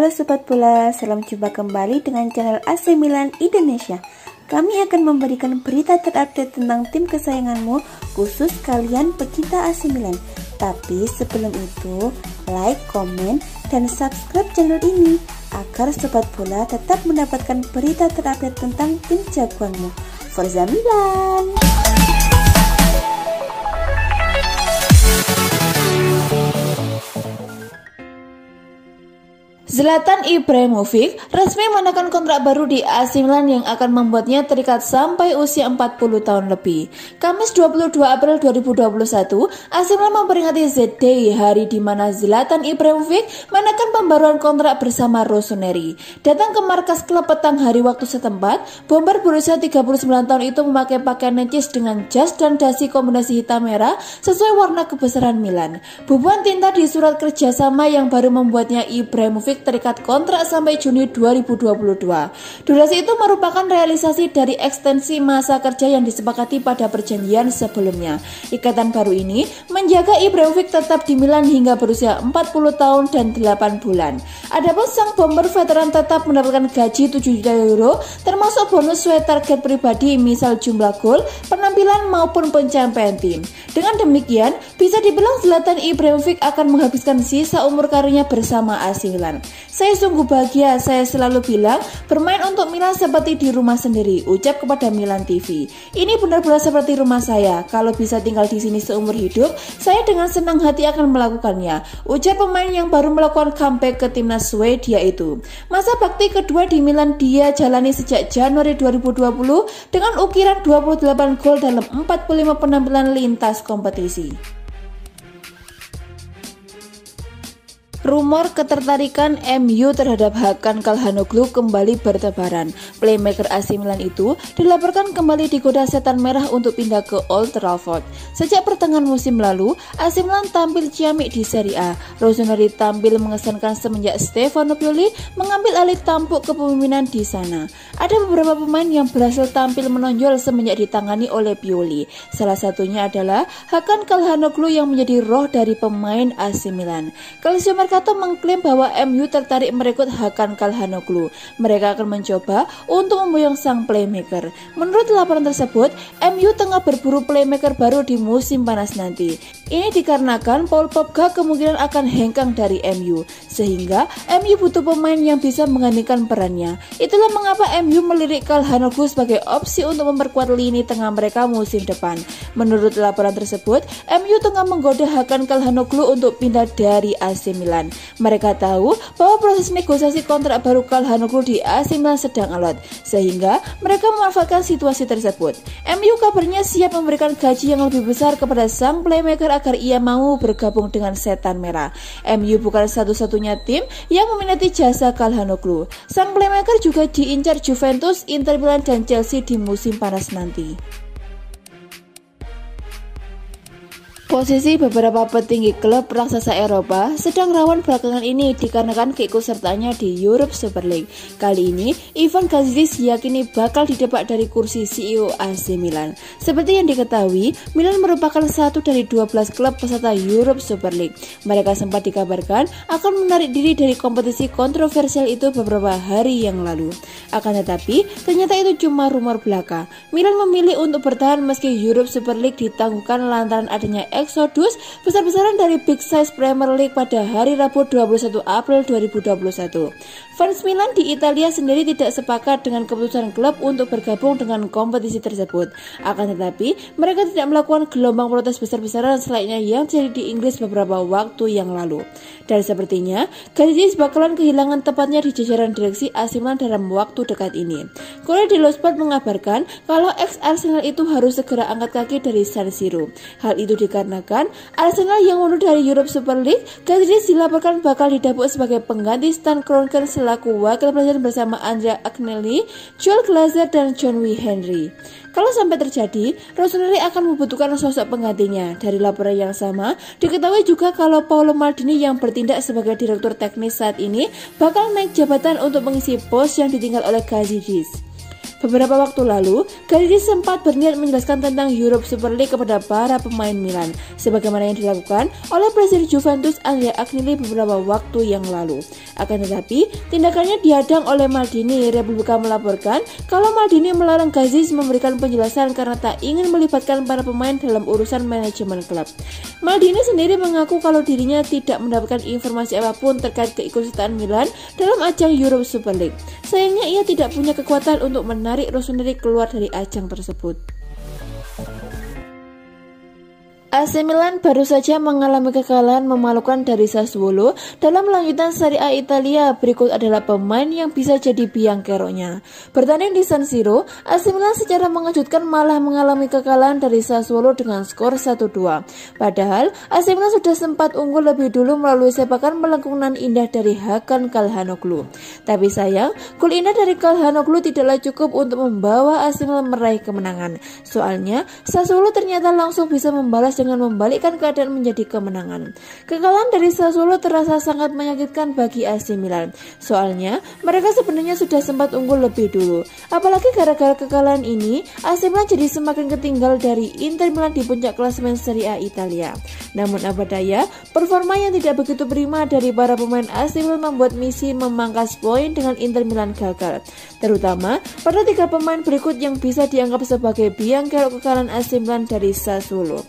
Halo Sobat Bola, salam jumpa kembali dengan channel AC Milan Indonesia. Kami akan memberikan berita terupdate tentang tim kesayanganmu, khusus kalian pecinta AC Milan. Tapi sebelum itu, like, komen, dan subscribe channel ini agar Sobat Bola tetap mendapatkan berita terupdate tentang tim jagoanmu. Forza Milan! Zlatan Ibrahimovic resmi menekan kontrak baru di AC Milan yang akan membuatnya terikat sampai usia 40 tahun lebih. Kamis 22 April 2021, AC Milan memperingati Z-Day, hari di mana Zlatan Ibrahimovic menekan pembaruan kontrak bersama Rossoneri. Datang ke markas klub petang hari waktu setempat, bomber berusia 39 tahun itu memakai pakaian necis dengan jas dan dasi kombinasi hitam merah sesuai warna kebesaran Milan. Bubuhan tinta di surat kerjasama yang baru membuatnya Ibrahimovic terikat kontrak sampai Juni 2022. Durasi itu merupakan realisasi dari ekstensi masa kerja yang disepakati pada perjanjian sebelumnya. Ikatan baru ini menjaga Ibrahimovic tetap di Milan hingga berusia 40 tahun dan 8 bulan. Adapun sang bomber veteran tetap mendapatkan gaji 7 juta euro, termasuk bonus sesuai target pribadi, misal jumlah gol, penampilan maupun pencapaian tim. Dengan demikian, bisa dibilang Zlatan Ibrahimovic akan menghabiskan sisa umur karirnya bersama AC Milan. Saya sungguh bahagia, saya selalu bilang bermain untuk Milan seperti di rumah sendiri, ucap kepada Milan TV. Ini benar-benar seperti rumah saya, kalau bisa tinggal di sini seumur hidup, saya dengan senang hati akan melakukannya, ucap pemain yang baru melakukan comeback ke timnas Swedia itu. Masa bakti kedua di Milan dia jalani sejak Januari 2020 dengan ukiran 28 gol dalam 45 penampilan lintas kompetisi. Rumor ketertarikan MU terhadap Hakan Calhanoglu kembali bertebaran. Playmaker AC Milan itu dilaporkan kembali digoda setan merah untuk pindah ke Old Trafford. Sejak pertengahan musim lalu, AC Milan tampil ciamik di Serie A. Rossoneri tampil mengesankan semenjak Stefano Pioli mengambil alih tampuk kepemimpinan di sana. Ada beberapa pemain yang berhasil tampil menonjol semenjak ditangani oleh Pioli. Salah satunya adalah Hakan Calhanoglu yang menjadi roh dari pemain AC Milan. Calcio Mercato mengklaim bahwa MU tertarik merekrut Hakan Calhanoglu. Mereka akan mencoba untuk memboyong sang playmaker. Menurut laporan tersebut, MU tengah berburu playmaker baru di musim panas nanti. Ini dikarenakan Paul Pogba kemungkinan akan hengkang dari MU, sehingga MU butuh pemain yang bisa menggantikan perannya. Itulah mengapa MU melirik Calhanoglu sebagai opsi untuk memperkuat lini tengah mereka musim depan. Menurut laporan tersebut, MU tengah menggoda Hakan Calhanoglu untuk pindah dari AC Milan. Mereka tahu bahwa proses negosiasi kontrak baru Calhanoglu di AC Milan sedang alot, sehingga mereka memanfaatkan situasi tersebut. MU kabarnya siap memberikan gaji yang lebih besar kepada sang playmaker agar ia mau bergabung dengan setan merah. MU bukan satu-satunya tim yang meminati jasa Calhanoglu. Sang playmaker juga diincar Juventus, Inter Milan, dan Chelsea di musim panas nanti. Posisi beberapa petinggi klub raksasa Eropa sedang rawan belakangan ini dikarenakan keikutsertaannya di Europe Super League. Kali ini, Ivan Gazidis diyakini bakal didepak dari kursi CEO AC Milan. Seperti yang diketahui, Milan merupakan satu dari 12 klub peserta Europe Super League. Mereka sempat dikabarkan akan menarik diri dari kompetisi kontroversial itu beberapa hari yang lalu. Akan tetapi, ternyata itu cuma rumor belaka. Milan memilih untuk bertahan meski Europe Super League ditangguhkan lantaran adanya eksodus besar-besaran dari Big Size Premier League pada hari Rabu 21 April 2021. Fans Milan di Italia sendiri tidak sepakat dengan keputusan klub untuk bergabung dengan kompetisi tersebut. Akan tetapi, mereka tidak melakukan gelombang protes besar-besaran selainnya yang terjadi di Inggris beberapa waktu yang lalu. Dan sepertinya, Gazidis bakalan kehilangan tempatnya di jajaran direksi AC Milan dalam waktu dekat ini. Corriere dello Sport mengabarkan kalau ex-Arsenal itu harus segera angkat kaki dari San Siro. Hal itu dikarenakan Arsenal yang mundur dari Europe Super League, Gazidis dilaporkan bakal didapuk sebagai pengganti Stan Kroenke selaku wakil presiden bersama Andrea Agnelli, Joel Glazer, dan John W. Henry. Kalau sampai terjadi, Rossoneri akan membutuhkan sosok penggantinya. Dari laporan yang sama, diketahui juga kalau Paolo Maldini yang bertindak sebagai direktur teknis saat ini bakal naik jabatan untuk mengisi pos yang ditinggal oleh Gazidis. Beberapa waktu lalu, Gazidis sempat berniat menjelaskan tentang Europe Super League kepada para pemain Milan, sebagaimana yang dilakukan oleh Presiden Juventus Andrea Agnelli beberapa waktu yang lalu. Akan tetapi, tindakannya dihadang oleh Maldini. Republika melaporkan kalau Maldini melarang Gazidis memberikan penjelasan karena tak ingin melibatkan para pemain dalam urusan manajemen klub. Maldini sendiri mengaku kalau dirinya tidak mendapatkan informasi apapun terkait keikutsertaan Milan dalam ajang Europe Super League. Sayangnya ia tidak punya kekuatan untuk menarik Rossoneri keluar dari ajang tersebut. AC Milan baru saja mengalami kekalahan memalukan dari Sassuolo dalam lanjutan Serie A Italia. Berikut adalah pemain yang bisa jadi biangkeroknya. Bertanding di San Siro, AC Milan secara mengejutkan malah mengalami kekalahan dari Sassuolo dengan skor 1-2. Padahal AC Milan sudah sempat unggul lebih dulu melalui sepakan melengkungan indah dari Hakan Calhanoglu. Tapi sayang, gol indah dari Calhanoglu tidaklah cukup untuk membawa AC Milan meraih kemenangan. Soalnya, Sassuolo ternyata langsung bisa membalas dengan membalikkan keadaan menjadi kemenangan. Kekalahan dari Sassuolo terasa sangat menyakitkan bagi AC Milan. Soalnya, mereka sebenarnya sudah sempat unggul lebih dulu. Apalagi gara-gara kekalahan ini, AC Milan jadi semakin ketinggal dari Inter Milan di puncak klasemen Serie A Italia. Namun apa daya, performa yang tidak begitu prima dari para pemain AC Milan membuat misi memangkas poin dengan Inter Milan gagal. Terutama pada 3 pemain berikut yang bisa dianggap sebagai biangkerok kekalahan AC Milan dari Sassuolo.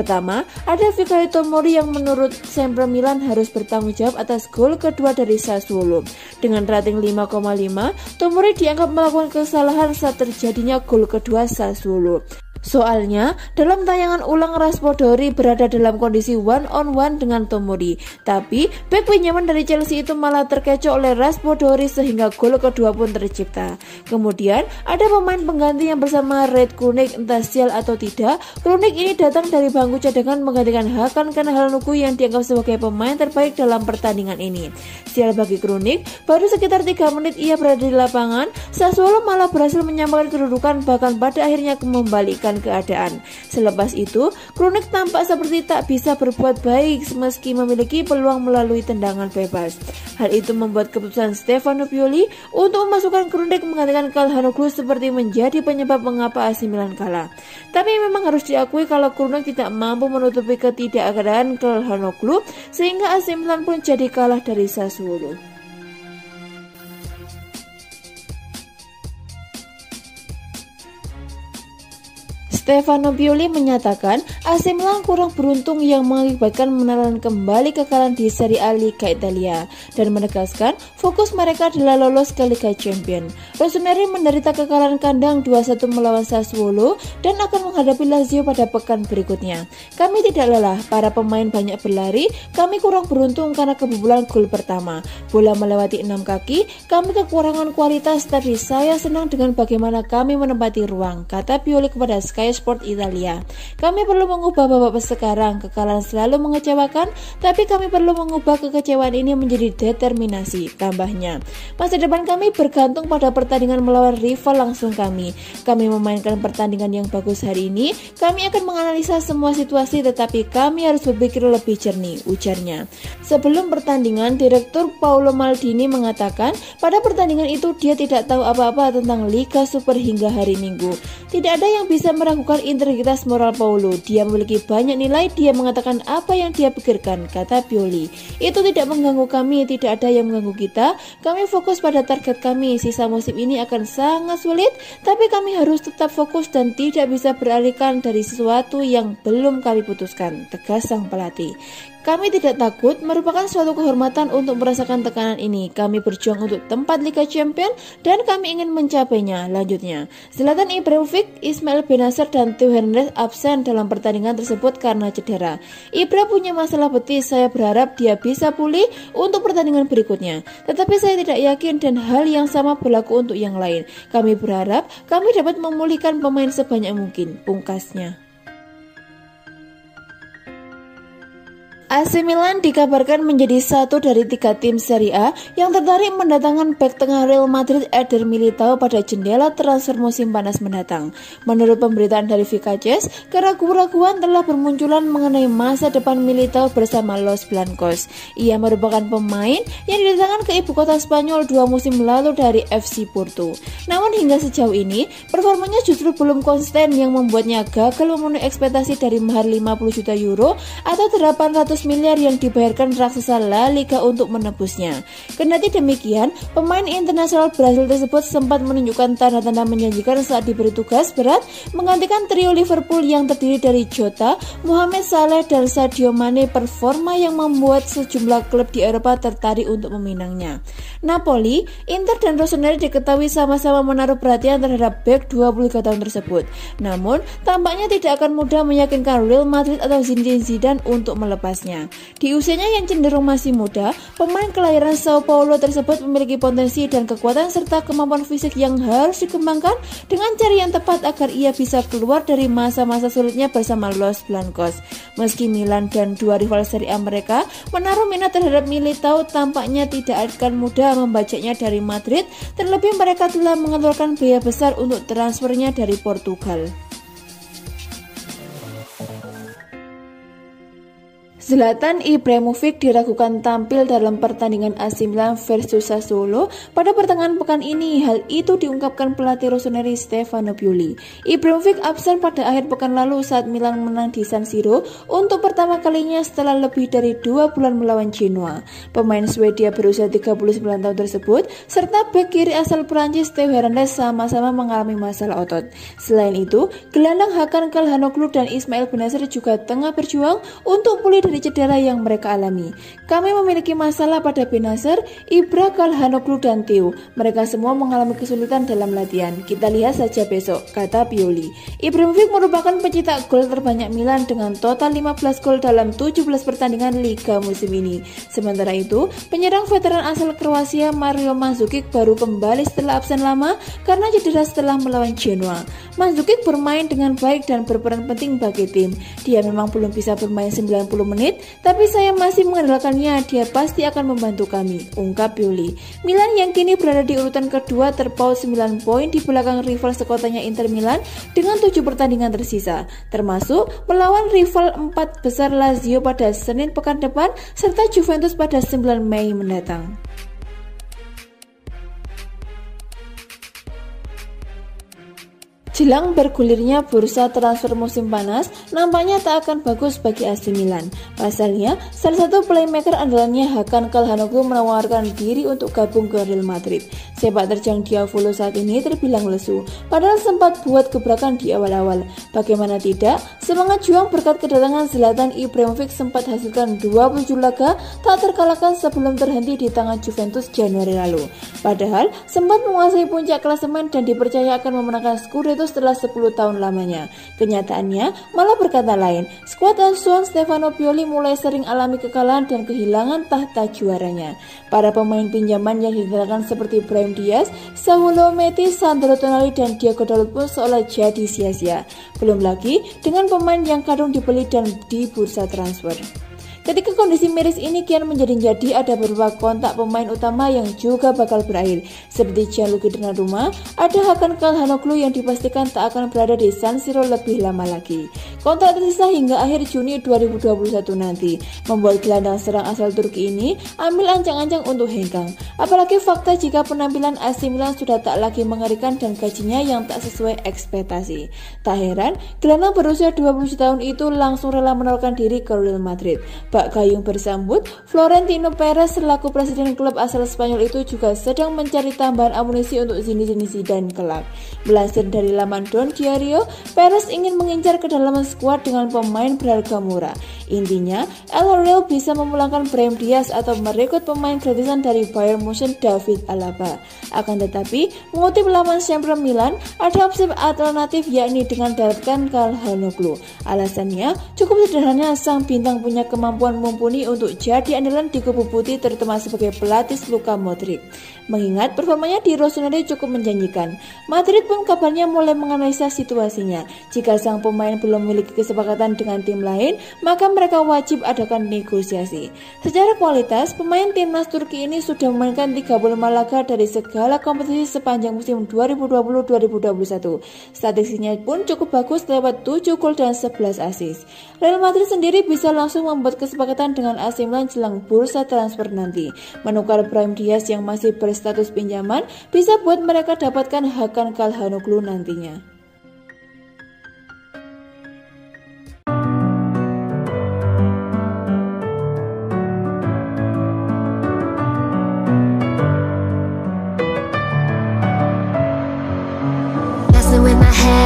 Pertama, ada Fikayo Tomori yang menurut Sempre Milan harus bertanggung jawab atas gol kedua dari Sassuolo. Dengan rating 5,5, Tomori dianggap melakukan kesalahan saat terjadinya gol kedua Sassuolo. Soalnya, dalam tayangan ulang Raspadori berada dalam kondisi one-on-one dengan Tomori. Tapi, bek pinjaman dari Chelsea itu malah terkecoh oleh Raspadori sehingga gol kedua pun tercipta. Kemudian, ada pemain pengganti yang bersama Red Krunic, entah sial atau tidak. Krunic ini datang dari bangku cadangan menggantikan Hakan Calhanoglu yang dianggap sebagai pemain terbaik dalam pertandingan ini. Sial bagi Krunic, baru sekitar 3 menit ia berada di lapangan, Sassuolo malah berhasil menyamakan kedudukan bahkan pada akhirnya membalikan keadaan. Selepas itu, Krunic tampak seperti tak bisa berbuat baik meski memiliki peluang melalui tendangan bebas. Hal itu membuat keputusan Stefano Pioli untuk memasukkan Krunic menggantikan Calhanoglu seperti menjadi penyebab mengapa AC Milan kalah. Tapi memang harus diakui kalau Krunic tidak mampu menutupi ketidakadaan Calhanoglu sehingga AC Milan pun jadi kalah dari Sassuolo. Stefano Pioli menyatakan AC Milan kurang beruntung yang mengakibatkan menelan kembali kekalahan di Serie A Liga Italia dan menegaskan fokus mereka adalah lolos ke Liga Champions. Rossoneri menderita kekalahan kandang 2-1 melawan Sassuolo dan akan menghadapi Lazio pada pekan berikutnya. Kami tidak lelah, para pemain banyak berlari, kami kurang beruntung karena kebobolan gol pertama. Bola melewati 6 kaki, kami kekurangan kualitas tapi saya senang dengan bagaimana kami menempati ruang, kata Pioli kepada Sky Sport Italia. Kami perlu mengubah babak sekarang, kekalahan selalu mengecewakan, tapi kami perlu mengubah kekecewaan ini menjadi determinasi, tambahnya. Masa depan kami bergantung pada pertandingan melawan rival langsung kami. Kami memainkan pertandingan yang bagus hari ini, kami akan menganalisa semua situasi tetapi kami harus berpikir lebih jernih, ujarnya. Sebelum pertandingan, Direktur Paolo Maldini mengatakan pada pertandingan itu dia tidak tahu apa-apa tentang Liga Super hingga hari Minggu. Tidak ada yang bisa meragukan integritas moral Paolo. Dia memiliki banyak nilai, dia mengatakan apa yang dia pikirkan, kata Pioli. Itu tidak mengganggu kami, tidak ada yang mengganggu kita. Kami fokus pada target kami. Sisa musim ini akan sangat sulit, tapi kami harus tetap fokus dan tidak bisa beralihkan dari sesuatu yang belum kami putuskan, tegas sang pelatih. Kami tidak takut, merupakan suatu kehormatan untuk merasakan tekanan ini. Kami berjuang untuk tempat Liga Champions dan kami ingin mencapainya, lanjutnya. Zlatan Ibrahimovic, Ismail Bennacer dan Theo Hernandez absen dalam pertandingan tersebut karena cedera. Ibra punya masalah betis, saya berharap dia bisa pulih untuk pertandingan berikutnya. Tetapi saya tidak yakin dan hal yang sama berlaku untuk yang lain. Kami berharap kami dapat memulihkan pemain sebanyak mungkin, pungkasnya. AC Milan dikabarkan menjadi satu dari 3 tim Serie A yang tertarik mendatangkan bek tengah Real Madrid Eder Militao pada jendela transfer musim panas mendatang. Menurut pemberitaan dari Vicaches, keraguan-keraguan telah bermunculan mengenai masa depan Militao bersama Los Blancos. Ia merupakan pemain yang didatangkan ke ibu kota Spanyol 2 musim lalu dari FC Porto. Namun hingga sejauh ini, performanya justru belum konsisten yang membuatnya gagal memenuhi ekspektasi dari mahar 50 juta euro atau 800 miliar yang dibayarkan raksasa La Liga untuk menebusnya. Kendati demikian, pemain internasional Brasil tersebut sempat menunjukkan tanda-tanda menjanjikan saat diberi tugas berat menggantikan trio Liverpool yang terdiri dari Jota, Mohamed Salah, dan Sadio Mane, performa yang membuat sejumlah klub di Eropa tertarik untuk meminangnya. Napoli, Inter, dan Rossoneri diketahui sama-sama menaruh perhatian terhadap bek 23 tahun tersebut. Namun, tampaknya tidak akan mudah meyakinkan Real Madrid atau Zinedine Zidane untuk melepasnya. Di usianya yang cenderung masih muda, pemain kelahiran Sao Paulo tersebut memiliki potensi dan kekuatan serta kemampuan fisik yang harus dikembangkan dengan cara yang tepat agar ia bisa keluar dari masa-masa sulitnya bersama Los Blancos. Meski Milan dan 2 rival Serie A mereka menaruh minat terhadap Militao, tampaknya tidak akan mudah membajaknya dari Madrid, terlebih mereka telah mengeluarkan biaya besar untuk transfernya dari Portugal. Zlatan Ibrahimovic diragukan tampil dalam pertandingan AC Milan versus Sassuolo pada pertengahan pekan ini. Hal itu diungkapkan pelatih Rossoneri Stefano Pioli. Ibrahimovic absen pada akhir pekan lalu saat Milan menang di San Siro untuk pertama kalinya setelah lebih dari 2 bulan melawan Genoa. Pemain Swedia berusia 39 tahun tersebut serta bek kiri asal Prancis Theo Hernandez sama-sama mengalami masalah otot. Selain itu, gelandang Hakan Calhanoglu dan Ismail Bennacer juga tengah berjuang untuk pulih dari cedera yang mereka alami. Kami memiliki masalah pada Bennacer, Ibra, Calhanoglu, dan Theo. Mereka semua mengalami kesulitan dalam latihan. Kita lihat saja besok, kata Pioli. Ibrahimovic merupakan pencetak gol terbanyak Milan dengan total 15 gol dalam 17 pertandingan Liga musim ini. Sementara itu, penyerang veteran asal Kroasia Mario Mandzukic baru kembali setelah absen lama karena cedera setelah melawan Genoa. Mandzukic bermain dengan baik dan berperan penting bagi tim. Dia memang belum bisa bermain 90 menit, tapi saya masih mengandalkannya, dia pasti akan membantu kami, ungkap Pioli. Milan yang kini berada di urutan kedua terpaut 9 poin di belakang rival sekotanya Inter Milan dengan 7 pertandingan tersisa, termasuk melawan rival 4 besar Lazio pada Senin pekan depan serta Juventus pada 9 Mei mendatang. Jelang bergulirnya bursa transfer musim panas, nampaknya tak akan bagus bagi AC Milan. Pasalnya, salah satu playmaker andalannya Hakan Calhanoglu menawarkan diri untuk gabung ke Real Madrid. Sepak terjang Diavolo saat ini terbilang lesu, padahal sempat buat gebrakan di awal-awal. Bagaimana tidak, semangat juang berkat kedatangan Zlatan Ibrahimovic sempat hasilkan 27 laga tak terkalahkan sebelum terhenti di tangan Juventus Januari lalu. Padahal, sempat menguasai puncak klasemen dan dipercaya akan memenangkan Scudetto setelah 10 tahun lamanya. Kenyataannya malah berkata lain. Skuad asuhan Stefano Pioli mulai sering alami kekalahan dan kehilangan tahta juaranya. Para pemain pinjaman yang didatangkan seperti Brahim Diaz, Saúl Metti, Sandro Tonali, dan Diego Dalot pun seolah jadi sia-sia. Belum lagi dengan pemain yang kadung dibeli dan di bursa transfer. Ketika kondisi miris ini kian menjadi-jadi, ada beberapa kontak pemain utama yang juga bakal berakhir. Seperti Gianluigi Donnarumma, ada Hakan Calhanoglu yang dipastikan tak akan berada di San Siro lebih lama lagi. Kontrak tersisa hingga akhir Juni 2021 nanti, membuat gelandang serang asal Turki ini ambil ancang-ancang untuk hengkang. Apalagi fakta jika penampilan AC Milan sudah tak lagi mengerikan dan gajinya yang tak sesuai ekspektasi. Tak heran, gelandang berusia 20 tahun itu langsung rela menawarkan diri ke Real Madrid. Bak Gayung bersambut, Florentino Perez selaku presiden klub asal Spanyol itu juga sedang mencari tambahan amunisi untuk Zinedine Zidane kelak. Melansir dari laman Don Diario, Perez ingin mengincar kedalaman skuad dengan pemain berharga murah. Intinya, El Real bisa memulangkan Brahim Diaz atau merekrut pemain gratisan dari Bayern Munchen David Alaba. Akan tetapi, mengutip laman Champion Milan, ada opsi alternatif yakni dengan datangkan Calhanoglu. Alasannya, cukup sederhana, sang bintang punya kemampuan mumpuni untuk jadi andalan di kubu putih, terutama sebagai pelatih Luka Modric. Mengingat performanya di Rossoneri cukup menjanjikan, Madrid pun kabarnya mulai menganalisa situasinya. Jika sang pemain belum memiliki kesepakatan dengan tim lain, maka mereka wajib adakan negosiasi. Secara kualitas, pemain timnas Turki ini sudah memainkan 35 laga dari segala kompetisi sepanjang musim 2020-2021. Statistiknya pun cukup bagus lewat 7 gol dan 11 assist. Real Madrid sendiri bisa langsung membuat kesepakatan dengan AC Milan jelang bursa transfer nanti. Menukar Brahim Diaz yang masih berstatus pinjaman bisa buat mereka dapatkan Hakan Calhanoglu nantinya. With my head